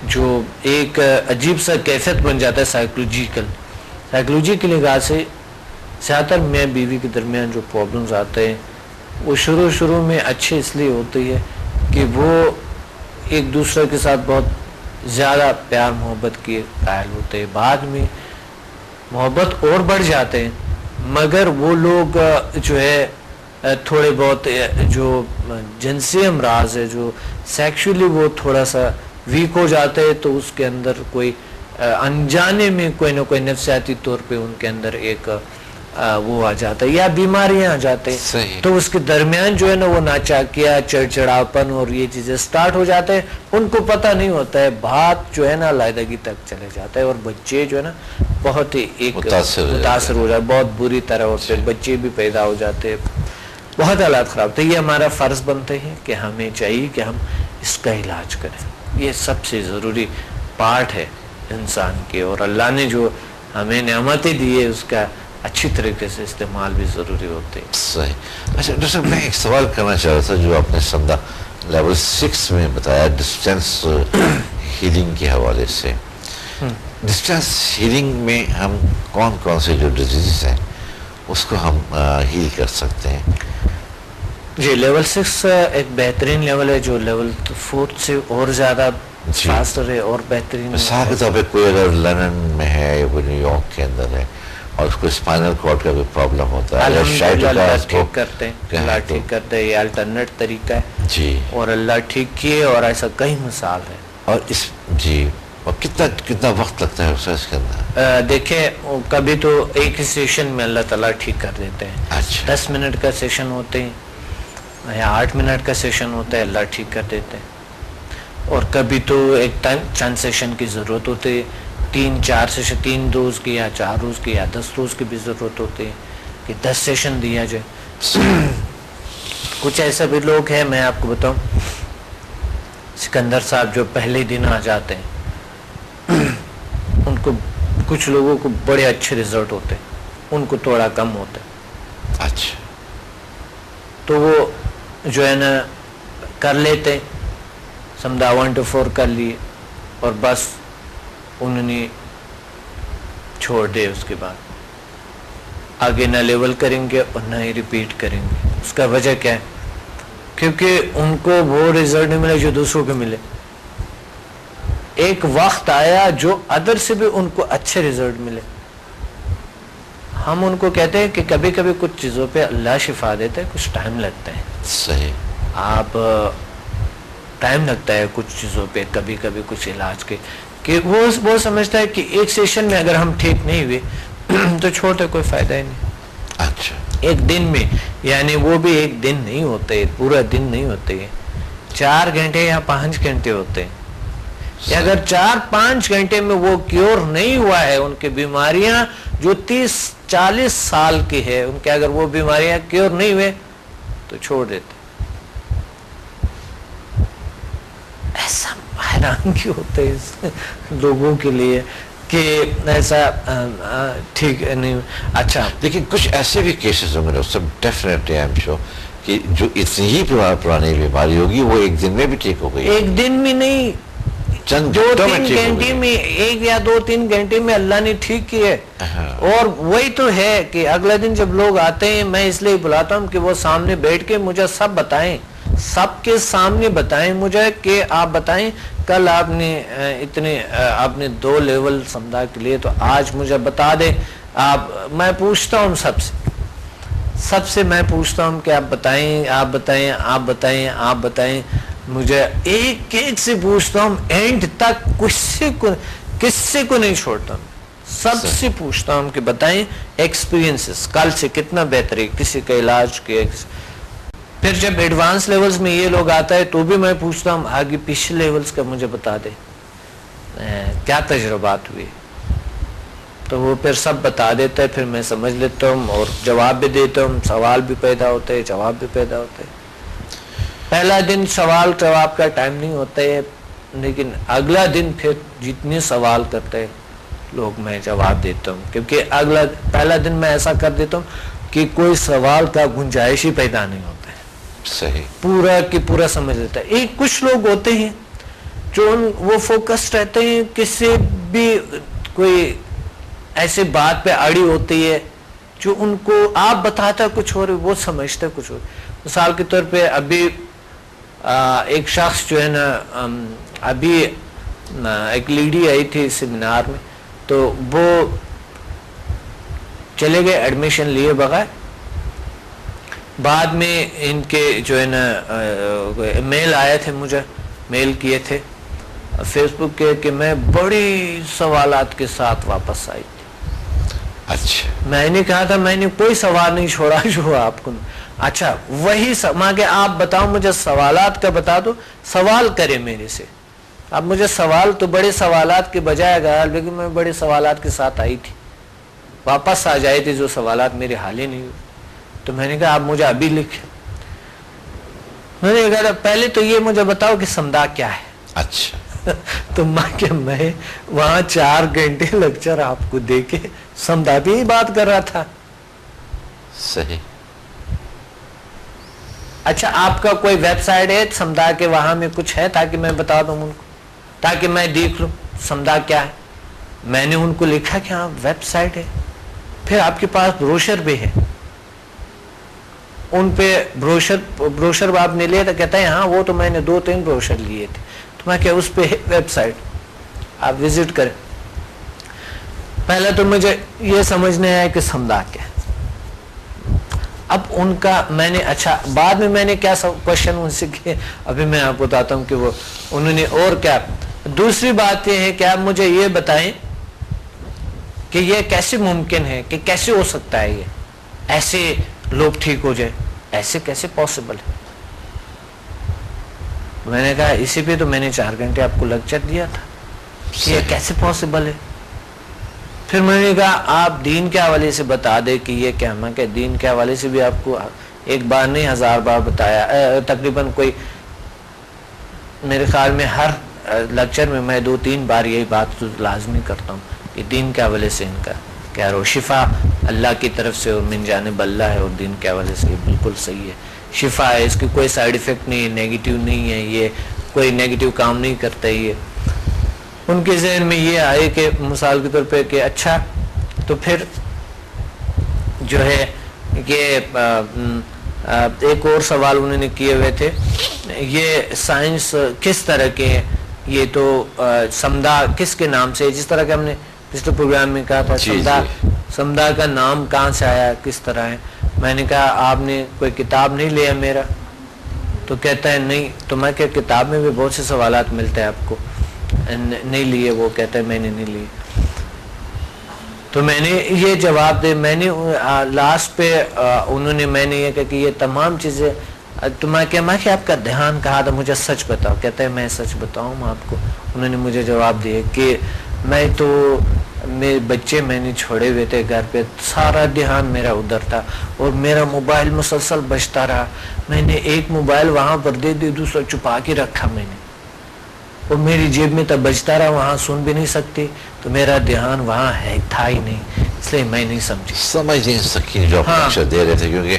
جو ایک عجیب سا کیفیت بن جاتا ہے سائیکلوجی کی نگاہ سے. زیادہ تر میاں بیوی کے درمیان جو پرابلمز آتے ہیں وہ شروع میں اچھے اس لیے ہوتی ہے کہ وہ ایک دوسرے کے ساتھ بہت زیادہ پیار محبت کے قائل ہوتے ہیں, بعد میں محبت اور بڑھ جاتے ہیں, مگر وہ لوگ جو ہے تھوڑے بہت جو جنسی امراض ہے, جو سیکشولی وہ تھوڑا سا ویک ہو جاتے ہیں, تو اس کے اندر کوئی انجانے میں کوئی نہ کوئی نفسیاتی طور پہ ان کے اندر ایک وہ آ جاتا ہے یا بیماریاں آ جاتے ہیں, تو اس کے درمیان جو ہے نا وہ ناچاکیاں, چڑچڑاپن اور یہ چیزیں سٹارٹ ہو جاتے ہیں. ان کو پتہ نہیں ہوتا ہے, بات جو ہے نا علیحدگی تک چلے جاتا ہے, اور بچے جو ہے نا بہت ہی ایک متاثر ہو جاتے, بہت بری طرح ہوتے ہیں, بچے بھی پیدا ہو جاتے ہیں, بہت حالات خراب. تو یہ ہمارا فرض بنتے ہیں کہ ہمیں چاہیے کہ ہم اس کا علاج کریں, یہ سب سے ضروری پارٹ ہے انسان کے, اور اللہ نے جو ہمیں نعمتیں دی ہے اس کا اچھی طریقے سے استعمال بھی ضروری ہوتے ہیں. صحیح. اچھا ڈاکٹر صاحب میں ایک سوال کرنا چاہ رہا تھا, جو آپ نے سمدہ لیول 6 میں بتایا ڈسٹینس ہیلنگ کے حوالے سے. ڈسٹینس ہیلنگ میں ہم کون سے جو ڈیزیز ہیں اس کو ہم ہیل کر سکتے ہیں؟ جی لیول 6 ایک بہترین لیول ہے, جو لیول 4 سے اور زیادہ فاسٹر ہے اور بہترین. مثال کے طور پہ کوئی اگر لندن میں ہے یا کوئی نیو یارک کے اندر ہے اور اس کو اسپائنل کارڈ کا کوئی پرابلم ہوتا ہے, اللہ ٹھیک کرتے ہیں, اللہ ٹھیک کرتے ہیں, یہ الٹرنیٹ طریقہ ہے جی, اور اللہ ٹھیک کیے, اور ایسا کئی مثال ہے. اور اس جی اور کتنا وقت لگتا ہے اس کے اندر؟ دیکھیں کبھی تو ایک ہی سیشن میں اللہ تعالیٰ ٹھیک کر دیتے ہیں. اچھا 10 منٹ کا سیشن ہوتے ہیں یا 8 منٹ کا سیشن ہوتا ہے, اللہ ٹھیک کر دیتے ہیں. اور کبھی تو ایک چند سیشن کی ضرورت ہوتی ہے, 3-4 سیشن, 3 روز کی یا 4 روز کی یا 10 روز کی بھی ضرورت ہوتی ہے کہ 10 سیشن دیا جائے. کچھ ایسے بھی لوگ ہیں, میں آپ کو بتاؤں, سکندر صاحب جو پہلے دن آ جاتے ہیں ان کو, کچھ لوگوں کو بڑے اچھے رزلٹ ہوتے ہیں, ان کو تھوڑا کم ہوتا ہے. اچھا تو وہ جو ہے نا کر لیتے, سمدہ 1 to 4 کر لیے, اور بس انہوں نے چھوڑ دے، اس کے بعد آگے نہ لیول کریں گے اور نہ ہی ریپیٹ کریں گے. اس کا وجہ کیا ہے؟ کیونکہ ان کو وہ رزلٹ نہیں ملے جو دوسروں کو ملے. ایک وقت آیا جو ادر سے بھی ان کو اچھے رزلٹ ملے. ہم ان کو کہتے ہیں کہ کبھی کبھی کچھ چیزوں پہ اللہ شفا دیتا ہے، کچھ ٹائم لگتا ہے. صحیح. آپ ٹائم لگتا ہے کچھ چیزوں پہ، کبھی کبھی کچھ علاج کے، کہ وہ سمجھتا ہے کہ ایک سیشن میں اگر ہم ٹھیک نہیں ہوئے تو چھوڑتے کوئی فائدہ ہی نہیں. اچھا. ایک دن میں، یعنی وہ بھی ایک دن نہیں ہوتے، پورا دن نہیں ہوتے، 4 گھنٹے یا 5 گھنٹے ہوتے ہیں. اگر 4-5 گھنٹے میں وہ کیور نہیں ہوا ہے، ان کی بیماریاں جو 30-40 سال کی ہے، ان کے اگر وہ بیماریاں کیور نہیں ہوئے تو چھوڑ دیتے. ایسا حیرانگی ہوتے ہے لوگوں کے لیے کہ ایسا ٹھیک نہیں. اچھا لیکن کچھ ایسے بھی کیسز ہوں گے سب ڈیفینیٹلی آئی ایم شیور کہ جو اتنی ہی پرانی بیماری ہوگی وہ ایک دن میں بھی ٹھیک ہو گئی. ایک دن میں نہیں، چند 2-3 گھنٹے میں، 1 یا 2-3 گھنٹے میں اللہ نے ٹھیک کیے. اور وہی تو ہے کہ اگلا دن جب لوگ آتے ہیں، میں اس لیے بلاتا ہوں کہ وہ سامنے بیٹھ کے مجھے سب بتائیں، سب کے سامنے بتائیں مجھے کہ آپ بتائیں کل آپ نے 2 لیول سمجھا کے لیے، تو آج مجھے بتا دیں. میں پوچھتا ہوں سب سے میں پوچھتا ہوں کہ آپ بتائیں مجھے، ایک سے پوچھتا ہوں، اینڈ تک کسی کو نہیں چھوڑتا ہوں، سب سے پوچھتا ہوں کہ بتائیں ایکسپیرینسز کل سے کتنا بہتر ہے، کسی کا علاج کیا. پھر جب ایڈوانس لیولز میں یہ لوگ آتا ہے تو بھی میں پوچھتا ہوں آگے پچھلے لیولز کا مجھے بتا دے کیا تجربات ہوئے. تو وہ پھر سب بتا دیتا ہے، پھر میں سمجھ لیتا ہوں اور جواب بھی دیتا ہوں. سوال بھی پیدا ہوتے ہیں، جواب بھی پیدا ہوتے ہیں. پہلا دن سوال جواب کا ٹائم نہیں ہوتا ہے، لیکن اگلا دن پھر جتنے سوال کرتے ہیں لوگ میں جواب دیتا ہوں، کیونکہ پہلا دن میں ایسا کر دیتا ہوں کہ کوئی سوال کا گنجائش ہی پیدا نہیں ہوتا ہے. صحیح. پورا کی پورا سمجھ لیتا ہے. کچھ لوگ ہوتے ہیں جو وہ فوکس رہتے ہیں، کسی بھی کوئی ایسے بات پہ اڑی ہوتی ہے جو ان کو آپ بتاتا ہے کچھ اور وہ سمجھتا ہے کچھ اور. مثال کے طور پہ ابھی ایک شخص جو ہے نا، ابھی ایک لیڈی آئی تھی سیمینار میں، تو وہ چلے گئے ایڈمیشن لیے بغیر. بعد میں ان کے جو ہے نا میل آئے تھے، مجھے میل کیے تھے فیس بک کے کہ میں بڑی سوالات کے ساتھ واپس آئی تھی. اچھا. میں نے کہا تھا میں نے کوئی سوال نہیں چھوڑا جو آپ کو. اچھا وہی ماں کہ آپ بتاؤ مجھے سوالات کا بتا دو، سوال کرے میرے سے. اب مجھے سوال تو بڑے سوالات کے بجائے گا، لیکن میں بڑے سوالات کے ساتھ آئی تھی، واپس آ جائے تھے جو سوالات میرے حال ہی نہیں ہوئے. تو میں نے کہا آپ مجھے ابھی لکھیں. میں نے کہا پہلے تو یہ مجھے بتاؤ کہ سمدھا کیا ہے. اچھا. تو میں وہاں 4 گھنٹے لیکچر آپ کو دے کے سمدھا بھی بات کر رہا تھا. صحیح. اچھا آپ کا کوئی ویب سائٹ ہے سمدھا کے، وہاں میں کچھ ہے تاکہ میں بتا دوں ان کو، تاکہ میں دیکھ لوں سمدھا کیا ہے. میں نے ان کو لکھا کہ ہاں ویب سائٹ ہے. پھر آپ کے پاس بروشر بھی ہے، ان پہ بروشر آپ نے لیا تو کہتا ہے ہاں وہ تو میں نے 2-3 بروشر لیے تھے. تو میں کہ اس پہ ویب سائٹ آپ وزٹ کریں. پہلے تو مجھے یہ سمجھنے آیا کہ سمدھا کیا ہے. اب ان کا میں نے اچھا بعد میں میں نے کیا کوشچن ان سے کیے، ابھی میں آپ کو بتاتا ہوں کہ وہ انہوں نے اور کیا. دوسری بات یہ ہے کہ آپ مجھے یہ بتائیں کہ یہ کیسے ممکن ہے، کہ کیسے ہو سکتا ہے یہ ایسے لوگ ٹھیک ہو جائے، ایسے کیسے پاسبل ہے. میں نے کہا اسی پہ تو میں نے 4 گھنٹے آپ کو لیکچر دیا تھا کہ یہ کیسے پاسبل ہے. پھر میں نے کہا آپ دین کے حوالے سے بتا دے کہ یہ کیا. میں کہ دین کے حوالے سے بھی آپ کو ایک بار نہیں 1000 بار بتایا، تقریباً کوئی میرے خیال میں ہر لیکچر میں 2-3 بار یہی بات لازمی کرتا ہوں کہ دین کے حوالے سے ان کا کیا رو شفا اللہ کی طرف سے اور من جانب اللہ ہے، اور دین کے حوالے سے یہ بالکل صحیح ہے. شفا ہے، اس کی کوئی سائیڈ افیکٹ نہیں ہے، نیگیٹو نہیں ہے، یہ کوئی نیگیٹو کام نہیں کرتا. یہ ان کے ذہن میں یہ آئے کہ مثال کے طور پہ کہ اچھا تو پھر جو ہے کہ ایک اور سوال انہوں نے کیے ہوئے تھے، یہ سائنس کس طرح کے ہے، یہ تو سمدا کس کے نام سے، جس طرح کہ ہم نے پچھلے پروگرام میں کہا تھا سمدا کا نام کہاں سے آیا، کس طرح ہے. میں نے کہا آپ نے کوئی کتاب نہیں لیا میرا؟ تو کہتا ہے نہیں. تو میں کہ کتاب میں بھی بہت سے سوالات ملتے ہیں آپ کو، نہیں لیے. وہ کہتا ہے میں نے نہیں لیے. تو میں نے یہ جواب دے، میں نے لاسٹ پہ انہوں نے میں نے یہ کہا کہ یہ تمام چیزیں تو میں کہ آپ کا دھیان کہا تھا، مجھے سچ بتاؤ. کہتا ہے میں سچ بتاؤں آپ کو. انہوں نے مجھے جواب دیا کہ میں تو میرے بچے میں نے چھوڑے ہوئے تھے گھر پہ، سارا دھیان میرا ادھر تھا اور میرا موبائل مسلسل بجتا رہا. میں نے ایک موبائل وہاں پر دے دی، دوسرا چھپا کے رکھا میں نے، اور میری جیب میں تب بجتا رہا، وہاں سن بھی نہیں سکتی، تو میرا دھیان وہاں ہے تھا ہی نہیں، اس لیے میں نہیں سمجھ نہیں سکی جو آپ لیکچر دے رہے تھے، کیونکہ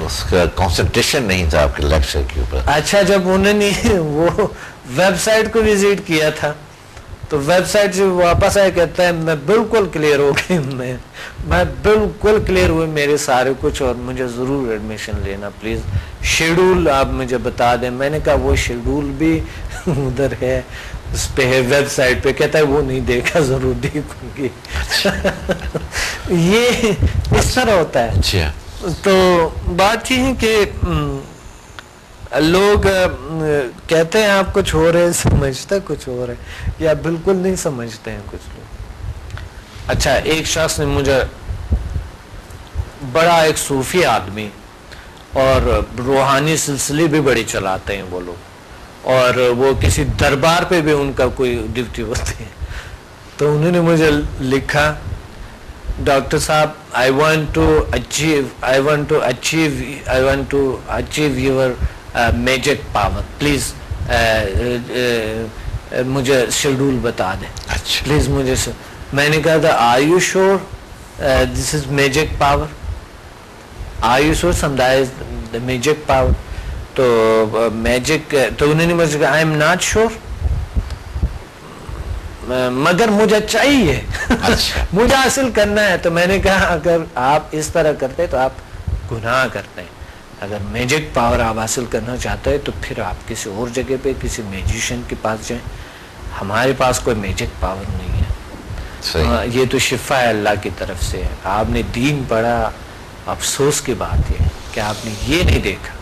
اس کا کنسنٹریشن نہیں تھا آپ کے لیکچر کے اوپر. اچھا جب انہوں نے وہ ویب سائٹ کو وزٹ کیا تھا تو ویب سائٹ سے واپس آیا، کہتا ہے میں بالکل کلیئر ہو گئی، میں بالکل کلیئر ہوئے میرے سارے کچھ، اور مجھے ضرور ایڈمیشن لینا پلیز، شیڈول آپ مجھے بتا دیں. میں نے کہا وہ شیڈول بھی ادھر ہے، اس پہ ہے ویب سائٹ پہ. کہتا ہے وہ نہیں دیکھا، ضرور دیکھوں گی. یہ اس طرح ہوتا ہے. تو بات یہ ہے کہ لوگ کہتے ہیں آپ کچھ ہو رہے، سمجھتا کچھ ہو رہے، یا بالکل نہیں سمجھتے ہیں کچھ لوگ. اچھا ایک شخص نے مجھے، بڑا ایک صوفی آدمی اور روحانی سلسلے بھی بڑے چلاتے ہیں وہ لوگ، اور وہ کسی دربار پہ بھی ان کا کوئی ڈیوٹی ہوتی ہے. تو انہوں نے مجھے لکھا ڈاکٹر صاحب I want to achieve your magic power, please مجھے شیڈول بتا دیں پلیز مجھے. میں نے کہا تھا are you sure this is magic power, are you sure سمجھا the magic power. تو میجک، تو انہوں نے مجھے کہا I am not sure مگر مجھے چاہیے، مجھے حاصل کرنا ہے. تو میں نے کہا اگر آپ اس طرح کرتے تو آپ گناہ کرتے ہیں. اگر میجک پاور آپ حاصل کرنا چاہتے ہیں تو پھر آپ کسی اور جگہ پہ کسی میجیشین کے پاس جائیں. ہمارے پاس کوئی میجک پاور نہیں ہے، یہ تو شفا ہے اللہ کی طرف سے. آپ نے دین پڑھا، افسوس کی بات ہے کہ آپ نے یہ نہیں دیکھا.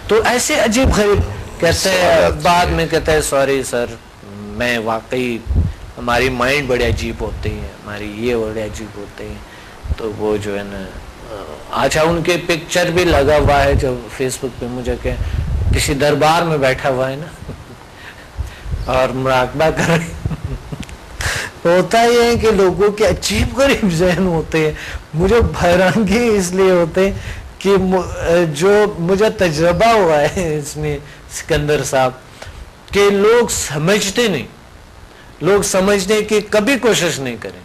تو ایسے عجیب غریب کہتے ہیں، بعد میں کہتے ہیں سوری سر میں واقعی، ہماری مائنڈ بڑے عجیب ہوتے ہیں، ہماری یہ بڑے عجیب ہوتے ہیں. تو وہ جو ہے نا، اچھا ان کے پکچر بھی لگا ہوا ہے جو فیس بک پہ، مجھے کہ کسی دربار میں بیٹھا ہوا ہے نا اور مراقبہ کر رہے. ہوتا یہ ہے کہ لوگوں کے عجیب غریب ذہن ہوتے ہیں. مجھے حیرانگی اس لیے ہوتے ہیں کہ جو مجھے تجربہ ہوا ہے اس میں سکندر صاحب، کہ لوگ سمجھتے نہیں، لوگ سمجھنے کی کبھی کوشش نہیں کریں.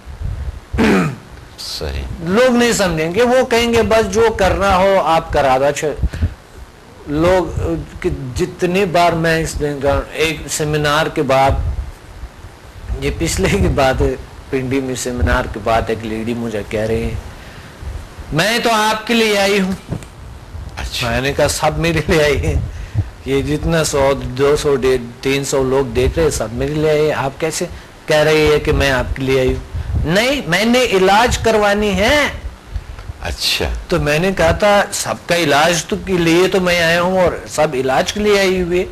لوگ نہیں سمجھیں گے، وہ کہیں گے بس جو کرنا ہو آپ کرا دو. لوگ جتنی بار میں اس دن ایک سیمینار کے بعد، یہ پچھلے کی بات ہے، پنڈی میں سیمینار کے بعد ایک لیڈی مجھے کہہ رہی ہے میں تو آپ کے لیے آئی ہوں. میں نے کہا سب میرے لیے آئی ہیں، یہ جتنا 100 200 300 لوگ دیکھ رہے سب میرے لیے آئے. آپ کیسے کہہ رہی ہے کہ میں آپ کے لیے آئی ہوں؟ نہیں، میں نے علاج کروانی ہے. اچھا. تو میں نے کہا تھا سب کا علاج کے لیے تو میں آیا ہوں اور سب علاج کے لیے آئی ہوئے،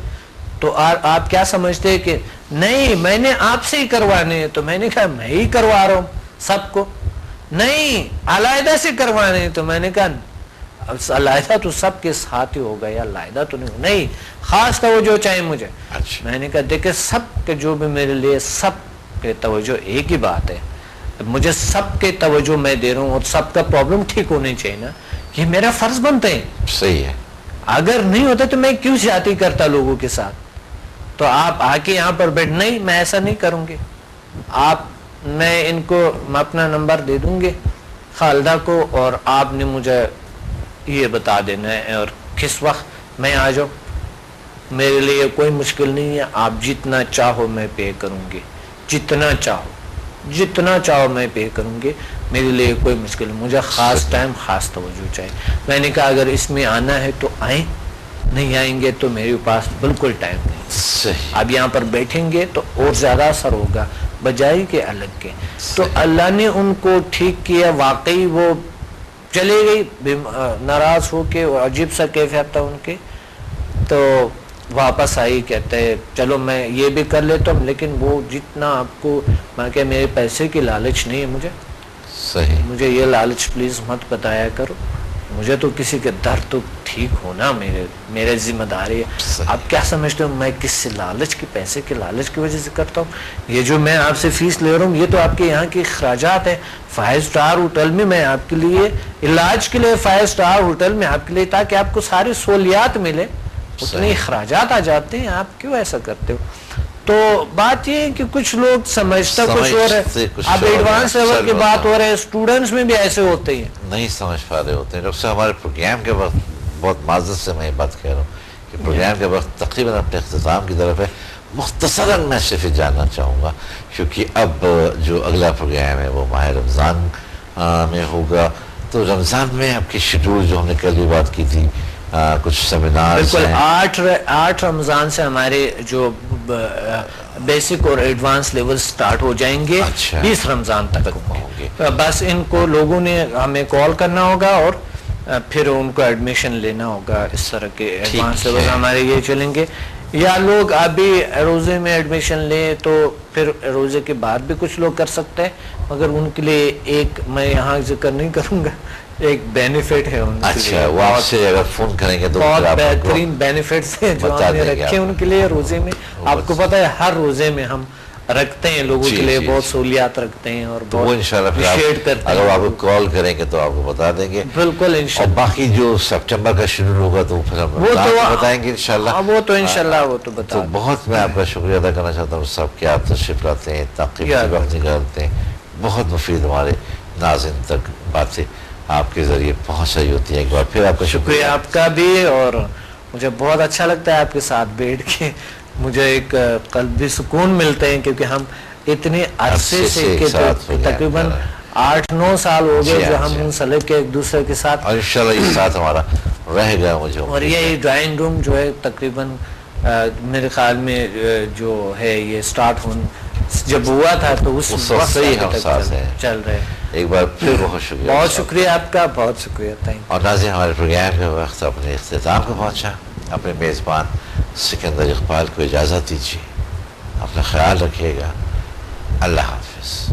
تو آپ کیا سمجھتے ہیں کہ نہیں میں نے آپ سے ہی کروانے ہیں؟ تو میں نے کہا میں ہی کروا رہا ہوں سب کو. نہیں علیحدہ سے کروانے ہیں. تو میں نے کہا علیحدہ تو سب کے ساتھ ہی ہوگا یا علیحدہ تو نہیں، خاص توجہ چاہیے مجھے. میں نے کہا دیکھیں سب کے جو بھی میرے لیے سب کے توجہ ایک ہی بات ہے، مجھے سب کے توجہ میں دے رہا ہوں اور سب کا پرابلم ٹھیک ہونے چاہیے نا، یہ میرا فرض بنتا ہے. صحیح ہے. اگر نہیں ہوتا تو میں کیوں زیادتی کرتا لوگوں کے ساتھ؟ تو آپ آ کے یہاں پر بیٹھ، نہیں میں ایسا نہیں کروں گی. میں ان کو اپنا نمبر دے دوں گی خالدہ کو، اور آپ نے مجھے یہ بتا دینا ہے اور کس وقت میں آ جاؤں. میرے لیے کوئی مشکل نہیں ہے، آپ جتنا چاہو میں پے کروں گی، جتنا چاہو میں پے کروں گی، میرے لیے کوئی مشکل نہیں، مجھے خاص ٹائم خاص توجہ چاہیے۔ میں نے کہا اگر اس میں آنا ہے تو آئیں، نہیں آئیں گے تو میرے پاس بالکل ٹائم نہیں، صحیح، اب یہاں پر بیٹھیں گے تو اور زیادہ اثر ہوگا بجائے کہ الگ کے۔ تو اللہ نے ان کو ٹھیک کیا، واقعی وہ چلے گئی ناراض ہو کے، عجیب سا کیفیت تھا ان کے، تو واپس آئی، کہتے ہیں چلو میں یہ بھی کر لیتا ہوں، لیکن وہ جتنا آپ کو، میں کہ میرے پیسے کی لالچ نہیں ہے، صحیح، مجھے یہ لالچ پلیز مت بتایا کرو، مجھے تو کسی کے درد تو ٹھیک ہونا میرے ذمہ داری ہے۔ آپ کیا سمجھتے ہو میں کس سے لالچ کی، پیسے کے لالچ کی وجہ سے کرتا ہوں؟ یہ جو میں آپ سے فیس لے رہا ہوں یہ تو آپ کے یہاں کے اخراجات ہیں، 5 اسٹار ہوٹل میں میں آپ کے لیے علاج کے لیے 5 اسٹار ہوٹل میں آپ کے لیے، تاکہ آپ کو ساری سہولیات ملے، اتنے اخراجات آ جاتے ہیں، آپ کیوں ایسا کرتے ہو؟ تو بات یہ ہے کہ کچھ لوگ سمجھتا کچھ اور ہے، اب ایڈوانس لیول کی بات ہو رہے ہیں، اسٹوڈنٹس میں بھی ایسے ہوتے ہیں، نہیں سمجھ پا رہے ہوتے ہیں۔ ڈاکٹر صاحب ہمارے پروگرام کے وقت، بہت معذرت سے میں یہ بات کہہ رہا ہوں کہ پروگرام کے وقت تقریباً اپنے اختتام کی طرف ہے، مختصراً میں صرف جاننا چاہوں گا کیونکہ اب جو اگلا پروگرام ہے وہ ماہ رمضان میں ہوگا، تو رمضان میں آپ کی شیڈول جو ہم نے کل بھی بات کی تھی، کچھ سیمینار بالکل 8 رمضان سے ہمارے جو بیسک اور ایڈوانس لیول سٹارٹ ہو جائیں گے، 20 رمضان تک ہوں گے۔ بس ان کو لوگوں نے ہمیں کال کرنا ہوگا اور پھر ان کو ایڈمیشن لینا ہوگا، اس طرح کے ایڈوانس لیول ہمارے یہ چلیں گے، یا لوگ ابھی روزے میں ایڈمیشن لیں تو پھر روزے کے بعد بھی کچھ لوگ کر سکتے ہیں، مگر ان کے لیے ایک میں یہاں ذکر نہیں کروں گا، ایک بینیفٹ ہے ان کے لیے، وہ آپ سے اگر فون کریں گے تو بہت بہترین بینیفٹس ہیں جو ہم نے رکھے ان کے لیے روزے میں۔ آپ کو پتہ ہے ہر روزے میں ہم رکھتے ہیں لوگوں کے لیے بہت سہولیات رکھتے ہیں، اور وہ انشاءاللہ پھر اگر آپ کو کال کریں گے تو آپ کو بتا دیں گے بالکل انشاءاللہ۔ اور باقی جو سپٹمبر کا شیڈول ہوگا تو پھر ہم بتائیں گے انشاءاللہ، وہ تو انشاءاللہ وہ تو بتا۔ تو بہت میں آپ کا شکریہ ادا کرنا چاہتا ہوں صاحب کہ آپ تشریف لاتے ہیں، تاکہ وقت نکالتے ہیں، بہت مفید ہمارے ناظرین تک باتیں آپ کے ذریعے پہنچ رہی ہوتی ہیں۔ ایک بار پھر آپ کا شکریہ آپ کا بھی، اور مجھے بہت اچھا لگتا ہے آپ کے ساتھ بیٹھ کے، مجھے ایک قلبی سکون ملتے ہیں، کیونکہ ہم اتنے عرصے سے تقریباً 8-9 سال ہو گئے جو ہم منسلک کے ایک دوسرے کے ساتھ، اور انشاءاللہ یہ ساتھ ہمارا رہ گیا مجھے، اور یہ ڈرائنگ روم جو ہے تقریباً میرے خیال میں جو ہے یہ سٹارٹ جب ہوا تھا تو اس وقت سے ہم ساتھ چل رہے ہیں۔ ایک بار پھر بہت شکریہ، بہت شکریہ آپ کا، بہت شکریہ، تھینک۔ اور ناظرین ہمارے پروگرام کے وقت اپنے اختتام کو پہنچا، اپنے میزبان سکندر اقبال کو اجازت دیجیے، اپنا خیال رکھیے گا، اللہ حافظ۔